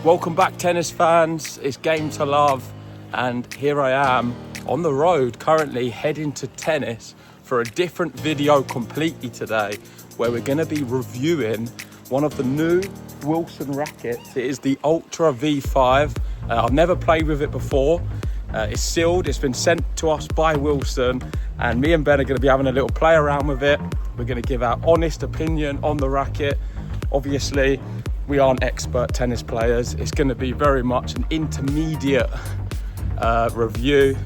Welcome back, tennis fans. It's Game to Love, and here I am on the road currently heading to tennis for a different video completely today, where we're going to be reviewing one of the new Wilson rackets. It is the Ultra V5. I've never played with it before. It's sealed, it's been sent to us by Wilson, and me and Ben are going to be having a little play around with it. We're going to give our honest opinion on the racket. Obviously, we aren't expert tennis players. It's going to be very much an intermediate review.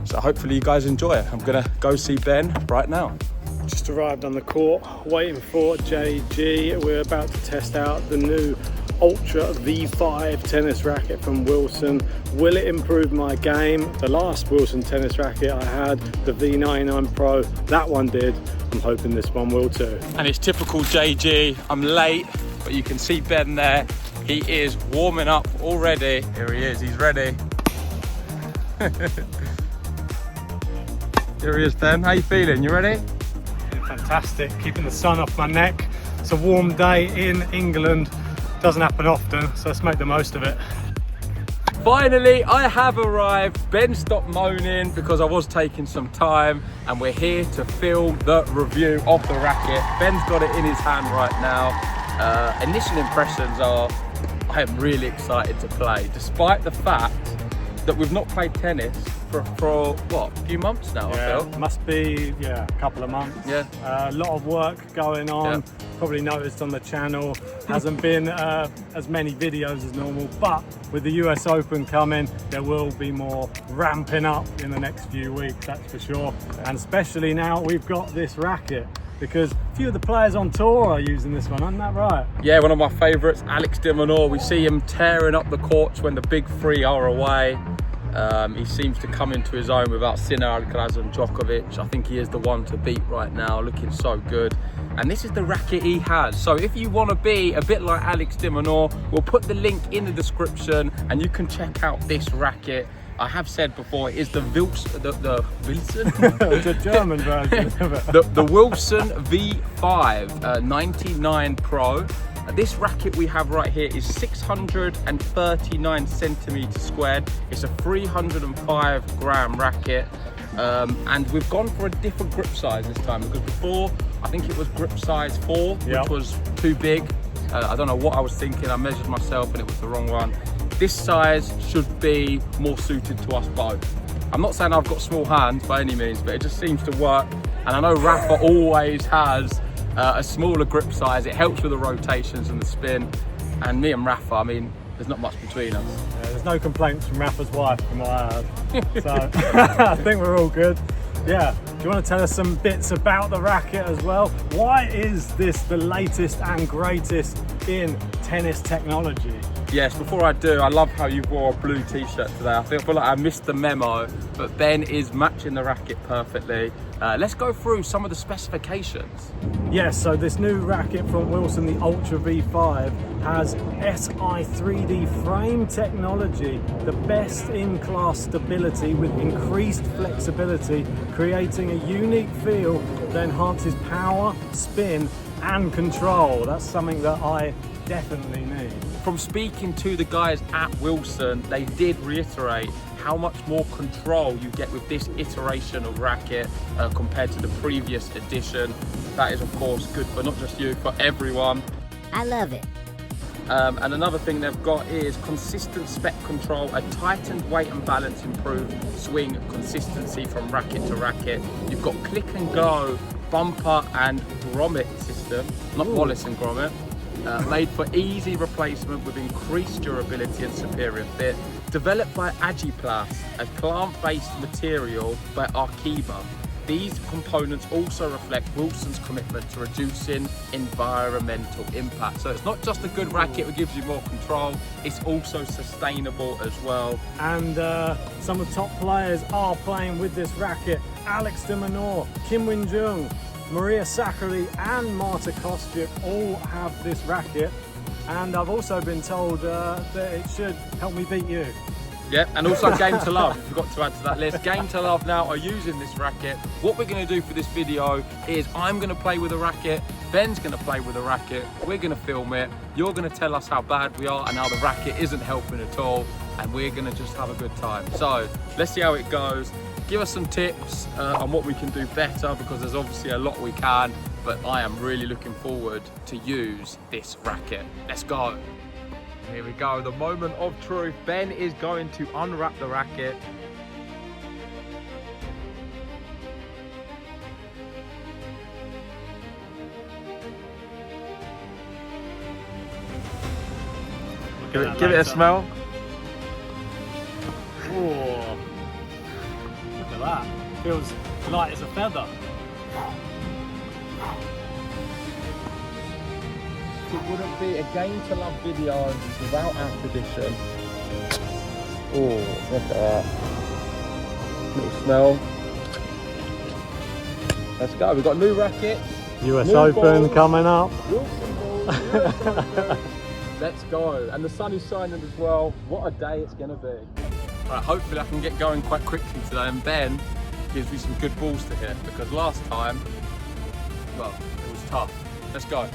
So hopefully you guys enjoy it. I'm going to go see Ben right now. Just arrived on the court, waiting for JG. We're about to test out the new Ultra V5 tennis racket from Wilson. Will it improve my game? The last Wilson tennis racket I had, the V99 Pro, that one did. I'm hoping this one will too. And it's typical JG. I'm late, but you can see Ben there. He is warming up already. Here he is, he's ready. Here he is, Ben. How you feeling? You ready? Fantastic, keeping the sun off my neck. It's a warm day in England. Doesn't happen often, so let's make the most of it. Finally, I have arrived. Ben stopped moaning because I was taking some time, and we're here to film the review of the racket. Ben's got it in his hand right now. Initial impressions are, I am really excited to play, despite the fact that we've not played tennis for what, a few months now. Yeah, I feel. must be, a couple of months. Yeah. A lot of work going on. Yeah. Probably noticed on the channel, hasn't been as many videos as normal, but with the US Open coming, there will be more ramping up in the next few weeks, that's for sure. And especially now we've got this racket, because a few of the players on tour are using this one, isn't that right? Yeah, one of my favourites, Alex de Minaur. We see him tearing up the courts when the big three are away. He seems to come into his own without Sinner, Alcaraz and Djokovic. I think he is the one to beat right now, looking so good. And this is the racket he has. So if you want to be a bit like Alex de Minaur, we'll put the link in the description and you can check out this racket. I have said before, it is the Wilson, the German version of it. the Wilson V5 99 Pro. This racket we have right here is 639 centimeters squared. It's a 305 gram racket. And we've gone for a different grip size this time, because before I think it was grip size 4, which was too big. I don't know what I was thinking. I measured myself and it was the wrong one. This size should be more suited to us both. I'm not saying I've got small hands by any means, but it just seems to work. And I know Rafa always has a smaller grip size. It helps with the rotations and the spin. And me and Rafa, I mean, there's not much between us. Yeah, there's no complaints from Rafa's wife, from what I heard. So I think we're all good. Yeah, do you want to tell us some bits about the racket as well? Why is this the latest and greatest in tennis technology? Yes, before I do, I love how you wore a blue t-shirt today. I feel like I missed the memo, but Ben is matching the racket perfectly. Let's go through some of the specifications. Yes, so this new racket from Wilson, the Ultra V5, has SI 3D frame technology, the best in class stability with increased flexibility, creating a unique feel that enhances power, spin and control. That's something that I definitely need. From speaking to the guys at Wilson, they did reiterate how much more control you get with this iteration of racket compared to the previous edition. That is of course good for not just you, for everyone. I love it. And another thing they've got is consistent spec control, a tightened weight and balance improved swing consistency from racket to racket. You've got click and go bumper and grommet system, not Wallace and grommet. Made for easy replacement with increased durability and superior fit. Developed by Agiplast, a plant-based material by Arkiba. These components also reflect Wilson's commitment to reducing environmental impact. So it's not just a good racket that gives you more control, it's also sustainable as well. And some of the top players are playing with this racket. Alex de Minaur, Kim Win-jung, Maria Sakkari and Marta Kostyuk all have this racket, and I've also been told that it should help me beat you. Yeah, and also Game to Love, forgot to add to that list. Game to Love now are using this racket. What we're going to do for this video is I'm going to play with a racket, Ben's gonna play with the racket, we're gonna film it, you're gonna tell us how bad we are and how the racket isn't helping at all, and we're gonna just have a good time. So let's see how it goes. Give us some tips on what we can do better, because there's obviously a lot we can, but I am really looking forward to use this racket. Let's go. Here we go, the moment of truth. Ben is going to unwrap the racket. Give it a smell. Oh, look at that. Feels light as a feather. It wouldn't be a Game to Love video without our tradition. Oh, look at that. Little smell. Let's go. We've got a new racket. US new Open balls, coming up. Wilson balls, US Open. Let's go. And the sun is shining as well. What a day it's going to be. Right, hopefully I can get going quite quickly today, and Ben gives me some good balls to hit, because last time, well, it was tough. Let's go.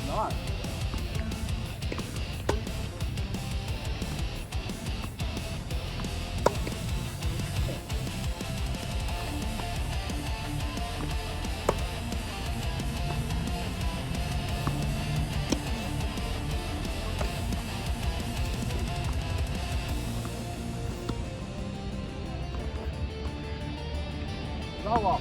Nice. Go up.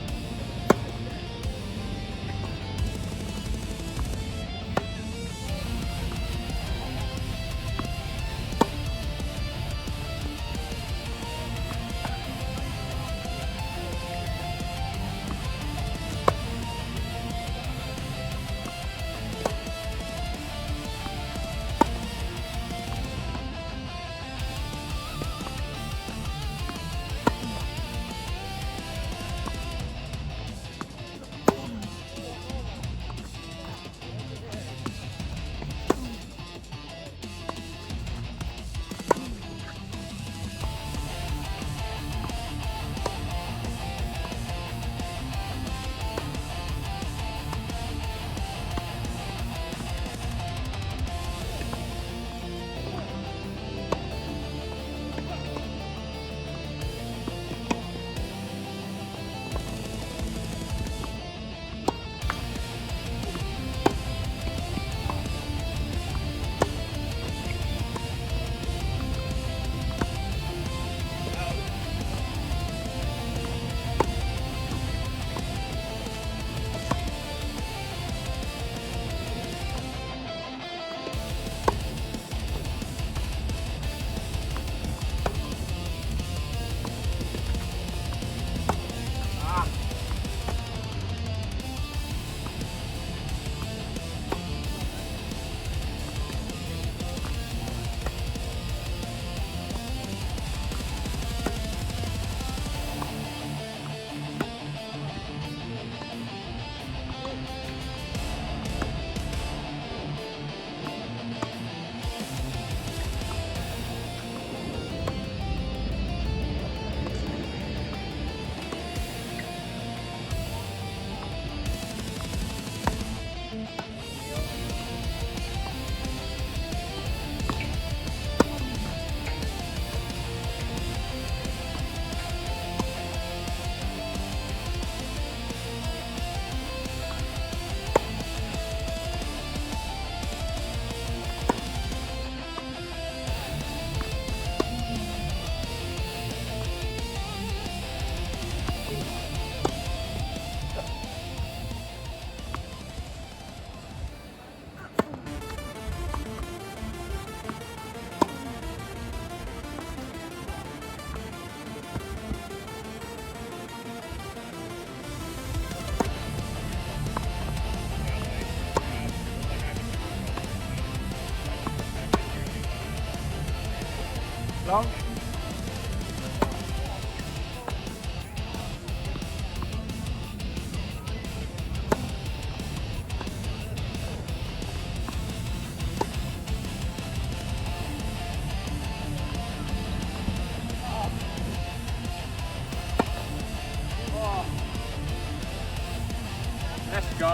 Long.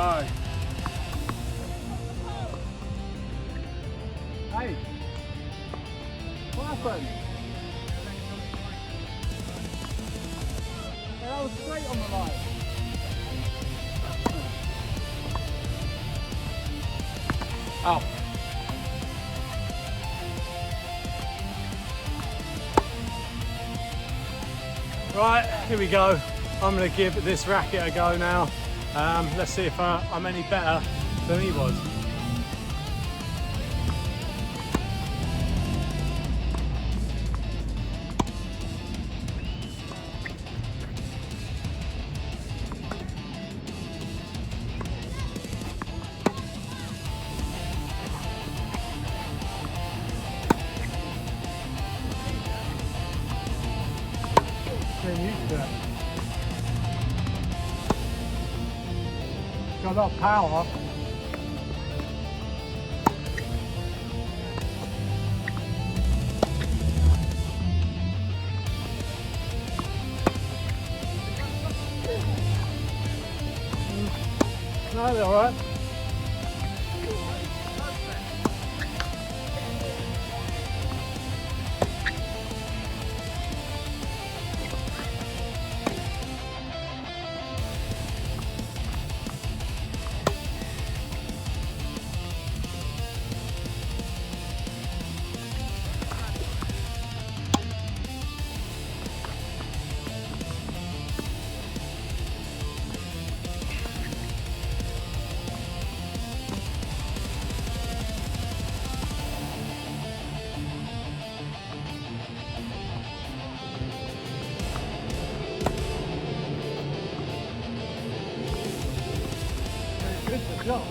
go. Hey, what happened? That was straight on the line. Oh. Right, here we go. I'm going to give this racket a go now. Let's see if I'm any better than he was. Getting used to it. Got a lot of power. No, they're all right. Good job.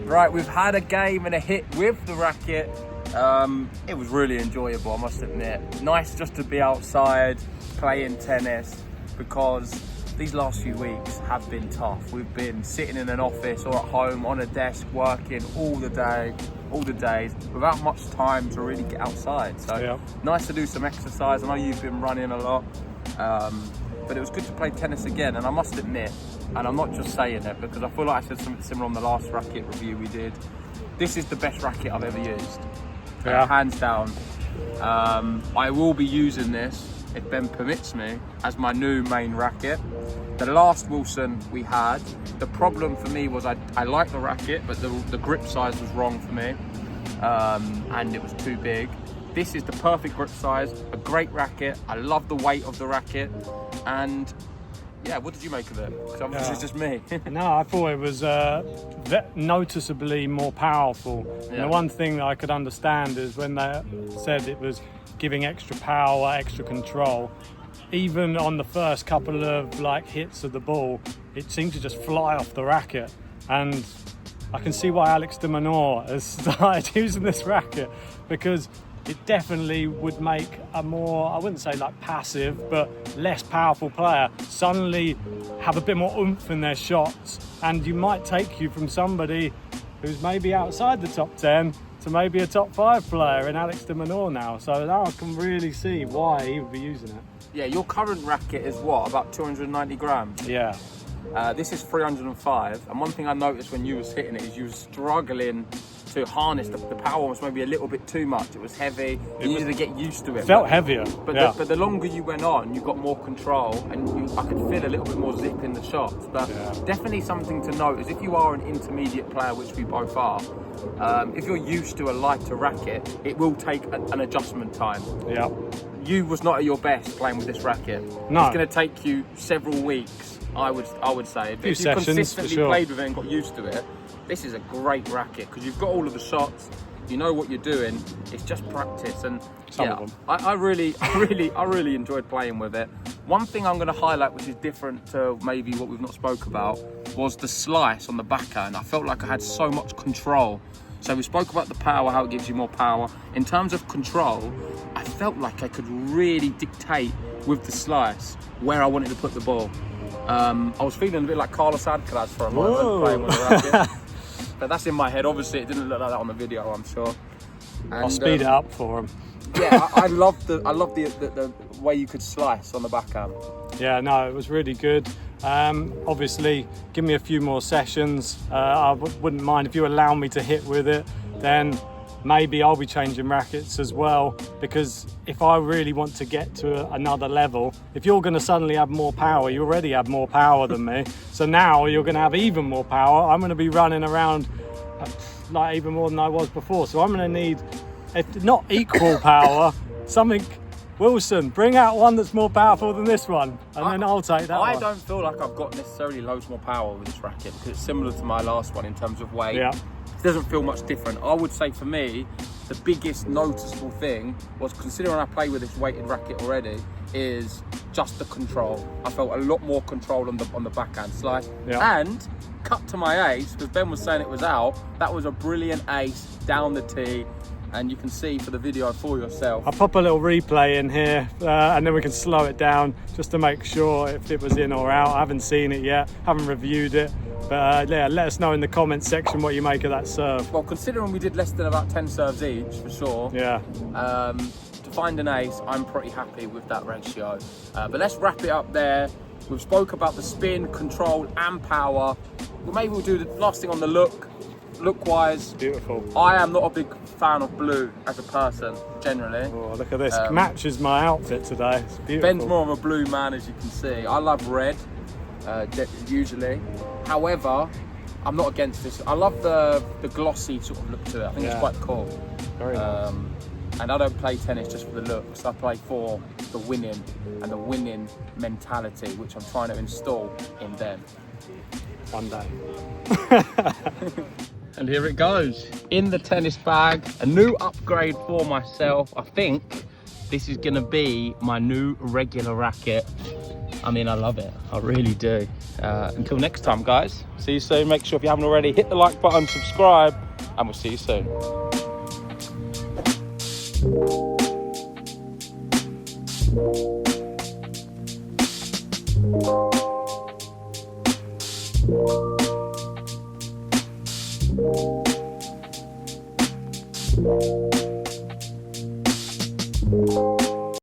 Right, we've had a game and a hit with the racket. It was really enjoyable, I must admit. Nice just to be outside playing tennis, because these last few weeks have been tough. We've been sitting in an office or at home on a desk working all the days without much time to really get outside. So yeah. Nice to do some exercise. I know you've been running a lot, but it was good to play tennis again. And I must admit, and I'm not just saying it because I feel like I said something similar on the last racket review we did, this is the best racket I've ever used. Yeah. Hands down. I will be using this, if Ben permits me, as my new main racket. The last Wilson we had, the problem for me was I liked the racket, but the grip size was wrong for me, and it was too big. This is the perfect grip size, a great racket. I love the weight of the racket, and yeah, what did you make of it? Because obviously it's just me. No, I thought it was noticeably more powerful. Yeah. And the one thing that I could understand is when they said it was giving extra power, extra control, even on the first couple of hits of the ball, it seemed to just fly off the racket. And I can see why Alex de Minaur has started using this racket, because it definitely would make a more, I wouldn't say passive, but less powerful player suddenly have a bit more oomph in their shots, and you might take you from somebody who's maybe outside the top 10 to maybe a top 5 player in Alex de Minaur now. So now I can really see why he would be using it. Yeah, your current racket is what, about 290 grams? Yeah. This is 305, and one thing I noticed when you was hitting it is you were struggling to harness the power was maybe a little bit too much. It was heavy. You needed to get used to it. Felt heavier. But the longer you went on, you got more control, and I could feel a little bit more zip in the shots. But definitely something to note is if you are an intermediate player, which we both are, if you're used to a lighter racket, it will take an adjustment time. Yeah. You was not at your best playing with this racket. No. It's going to take you several weeks, I would say. If you sessions, consistently for sure. played with it and got used to it, this is a great racket because you've got all of the shots. You know what you're doing. It's just practice, and Some of them. I really enjoyed playing with it. One thing I'm going to highlight, which is different to maybe what we've not spoke about, was the slice on the backhand. I felt like I had so much control. So we spoke about the power, how it gives you more power. In terms of control, I felt like I could really dictate with the slice where I wanted to put the ball. I was feeling a bit like Carlos Alcaraz for a moment playing with the racket. But that's in my head. Obviously, it didn't look like that on the video, I'm sure. And, I'll speed it up for him. Yeah, I love the way you could slice on the backhand. Yeah, no, it was really good. Obviously, give me a few more sessions. I wouldn't mind if you allow me to hit with it. Then maybe I'll be changing rackets as well, because if I really want to get to another level, if you're going to suddenly have more power, you already have more power than me. So now you're going to have even more power. I'm going to be running around like even more than I was before. So I'm going to need, if not equal power, something. Wilson, bring out one that's more powerful than this one, and then I'll take that one. I don't feel like I've got necessarily loads more power with this racket because it's similar to my last one in terms of weight. Yeah. It doesn't feel much different. I would say for me, the biggest noticeable thing was, considering I play with this weighted racket already, is just the control. I felt a lot more control on the backhand slice. Yeah. And cut to my ace, because Ben was saying it was out, that was a brilliant ace down the tee. And you can see for the video for yourself. I'll pop a little replay in here and then we can slow it down just to make sure if it was in or out. I haven't seen it yet, haven't reviewed it. But yeah, let us know in the comments section what you make of that serve. Well, considering we did less than about 10 serves each, for sure. Yeah. To find an ace, I'm pretty happy with that ratio. But let's wrap it up there. We've spoke about the spin, control and power. Well, maybe we'll do the last thing on the look. Look-wise, beautiful. I am not a big fan of blue as a person, generally. Oh, look at this. Matches my outfit today. It's beautiful. Ben's more of a blue man, as you can see. I love red, usually. However, I'm not against this. I love the glossy sort of look to it. I think it's quite cool. Very nice. And I don't play tennis just for the looks. I play for the winning and the winning mentality, which I'm trying to install in them. One day. And here it goes, in the tennis bag, a new upgrade for myself. I think this is gonna be my new regular racket. I mean, I love it, I really do. Until next time, guys, see you soon. Make sure if you haven't already, hit the like button, subscribe, and we'll see you soon.